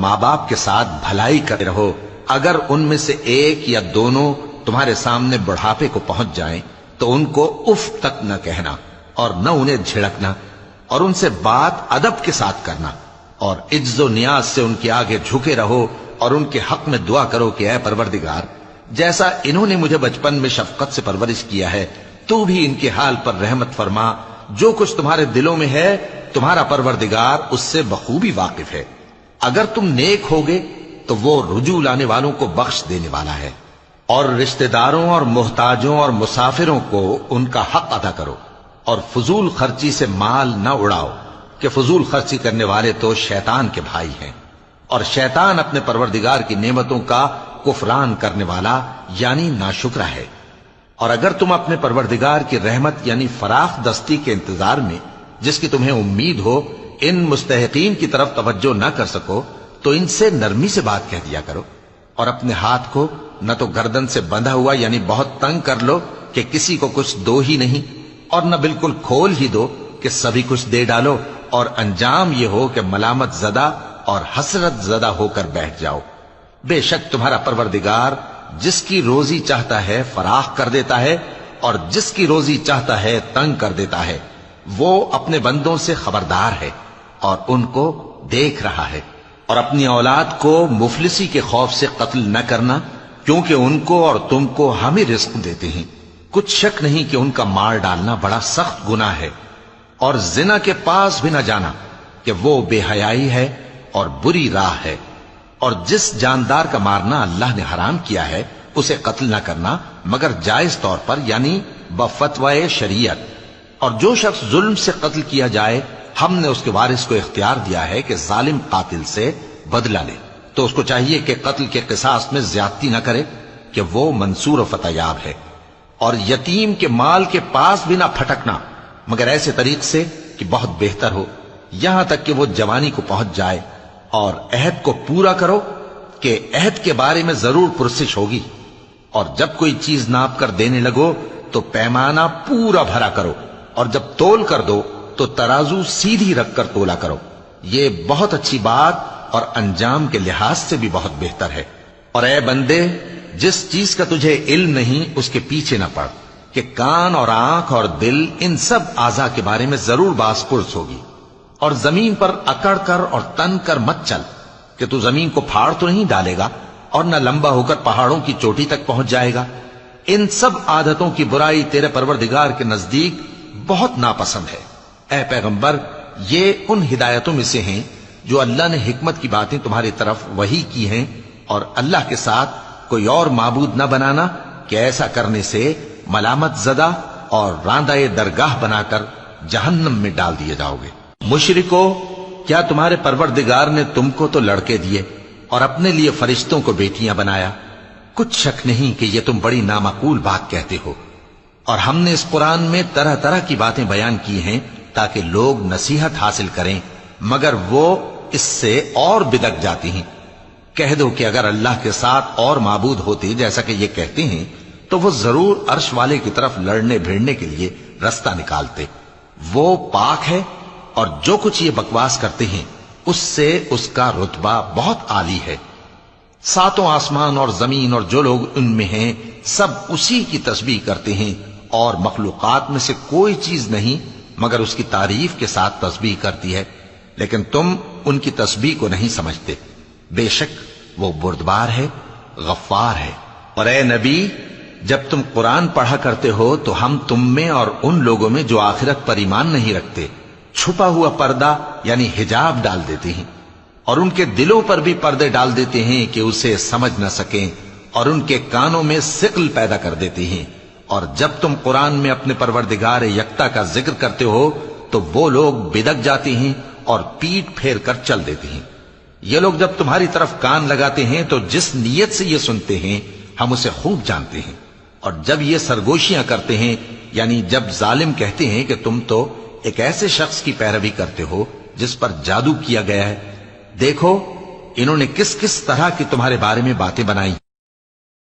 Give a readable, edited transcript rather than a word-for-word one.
ماں باپ کے ساتھ بھلائی کرتے رہو، اگر ان میں سے ایک یا دونوں تمہارے سامنے بڑھاپے کو پہنچ جائیں تو ان کو اف تک نہ کہنا اور نہ انہیں جھڑکنا، اور ان سے بات ادب کے ساتھ کرنا، اور عجز و نیاز سے ان کے آگے جھکے رہو اور ان کے حق میں دعا کرو کہ اے پروردگار، جیسا انہوں نے مجھے بچپن میں شفقت سے پرورش کیا ہے تو بھی ان کے حال پر رحمت فرما، جو کچھ تمہارے دلوں میں ہے تمہارا پروردگار اس سے بخوبی واقف ہے، اگر تم نیک ہوگے تو وہ رجوع لانے والوں کو بخش دینے والا ہے، اور رشتہ داروں اور محتاجوں اور مسافروں کو ان کا حق ادا کرو، اور فضول خرچی سے مال نہ اڑاؤ کہ فضول خرچی کرنے والے تو شیطان کے بھائی ہیں، اور شیطان اپنے پروردگار کی نعمتوں کا کفران کرنے والا یعنی ناشکرا ہے۔ اور اگر تم اپنے پروردگار کی رحمت یعنی فراخ دستی کے انتظار میں جس کی تمہیں امید ہو ان مستحقین کی طرف توجہ نہ کر سکو تو ان سے نرمی سے بات کہہ دیا کرو، اور اپنے ہاتھ کو نہ تو گردن سے بندھا ہوا یعنی بہت تنگ کر لو کہ کسی کو کچھ دو ہی نہیں، اور نہ بالکل کھول ہی دو کہ سبھی کچھ دے ڈالو، اور انجام یہ ہو کہ ملامت زدہ اور حسرت زدہ ہو کر بیٹھ جاؤ۔ بے شک تمہارا پروردگار جس کی روزی چاہتا ہے فراخ کر دیتا ہے، اور جس کی روزی چاہتا ہے تنگ کر دیتا ہے، وہ اپنے بندوں سے خبردار ہے اور ان کو دیکھ رہا ہے۔ اور اپنی اولاد کو مفلسی کے خوف سے قتل نہ کرنا، کیونکہ ان کو اور تم کو ہم ہی رزق دیتے ہیں، کچھ شک نہیں کہ ان کا مار ڈالنا بڑا سخت گناہ ہے، اور زنا کے پاس بھی نہ جانا کہ وہ بے حیائی ہے اور بری راہ ہے، اور جس جاندار کا مارنا اللہ نے حرام کیا ہے اسے قتل نہ کرنا مگر جائز طور پر یعنی بفتوائے شریعت، اور جو شخص ظلم سے قتل کیا جائے ہم نے اس کے وارث کو اختیار دیا ہے کہ ظالم قاتل سے بدلہ لے، تو اس کو چاہیے کہ قتل کے قصاص میں زیادتی نہ کرے کہ وہ منصور و فتح یاب ہے، اور یتیم کے مال کے پاس بھی نہ پھٹکنا مگر ایسے طریق سے کہ بہت بہتر ہو، یہاں تک کہ وہ جوانی کو پہنچ جائے، اور عہد کو پورا کرو کہ عہد کے بارے میں ضرور پرسش ہوگی، اور جب کوئی چیز ناپ کر دینے لگو تو پیمانہ پورا بھرا کرو، اور جب تول کر دو تو ترازو سیدھی رکھ کر تولا کرو، یہ بہت اچھی بات اور انجام کے لحاظ سے بھی بہت بہتر ہے۔ اور اے بندے، جس چیز کا تجھے علم نہیں اس کے پیچھے نہ پڑ کہ کان اور آنکھ اور دل ان سب اعضاء کے بارے میں ضرور باز پرس ہوگی، اور زمین پر اکڑ کر اور تن کر مت چل کہ تو زمین کو پھاڑ تو نہیں ڈالے گا اور نہ لمبا ہو کر پہاڑوں کی چوٹی تک پہنچ جائے گا، ان سب عادتوں کی برائی تیرے پروردگار کے نزدیک بہت ناپسند ہے۔ اے پیغمبر، یہ ان ہدایتوں میں سے ہیں جو اللہ نے حکمت کی باتیں تمہاری طرف وحی کی ہیں، اور اللہ کے ساتھ کوئی اور معبود نہ بنانا کہ ایسا کرنے سے ملامت زدہ اور راندہ درگاہ بنا کر جہنم میں ڈال دیے جاؤ گے۔ مشرکو، کیا تمہارے پروردگار نے تم کو تو لڑکے دیے اور اپنے لیے فرشتوں کو بیٹیاں بنایا؟ کچھ شک نہیں کہ یہ تم بڑی نامعقول بات کہتے ہو، اور ہم نے اس قرآن میں طرح طرح کی باتیں بیان کی ہیں تاکہ لوگ نصیحت حاصل کریں، مگر وہ اس سے اور بدک جاتی ہیں۔ کہہ دو کہ اگر اللہ کے ساتھ اور معبود ہوتے جیسا کہ یہ کہتے ہیں تو وہ ضرور عرش والے کی طرف لڑنے بھیڑنے کے لیے رستہ نکالتے، وہ پاک ہے، اور جو کچھ یہ بکواس کرتے ہیں اس سے اس کا رتبہ بہت عالی ہے۔ ساتوں آسمان اور زمین اور جو لوگ ان میں ہیں سب اسی کی تسبیح کرتے ہیں، اور مخلوقات میں سے کوئی چیز نہیں مگر اس کی تعریف کے ساتھ تسبیح کرتی ہے، لیکن تم ان کی تسبیح کو نہیں سمجھتے، بے شک وہ بردبار ہے، غفار ہے۔ اور اے نبی، جب تم قرآن پڑھا کرتے ہو تو ہم تم میں اور ان لوگوں میں جو آخرت پر ایمان نہیں رکھتے چھپا ہوا پردہ یعنی حجاب ڈال دیتے ہیں، اور ان کے دلوں پر بھی پردے ڈال دیتے ہیں کہ اسے سمجھ نہ سکیں، اور ان کے کانوں میں ثقل پیدا کر دیتے ہیں، اور جب تم قرآن میں اپنے پروردگار یکتا کا ذکر کرتے ہو تو وہ لوگ بدک جاتے ہیں اور پیٹ پھیر کر چل دیتے ہیں۔ یہ لوگ جب تمہاری طرف کان لگاتے ہیں تو جس نیت سے یہ سنتے ہیں ہم اسے خوب جانتے ہیں، اور جب یہ سرگوشیاں کرتے ہیں یعنی جب ظالم کہتے ہیں کہ تم تو ایک ایسے شخص کی پیروی کرتے ہو جس پر جادو کیا گیا ہے، دیکھو انہوں نے کس کس طرح کی تمہارے بارے میں باتیں بنائی۔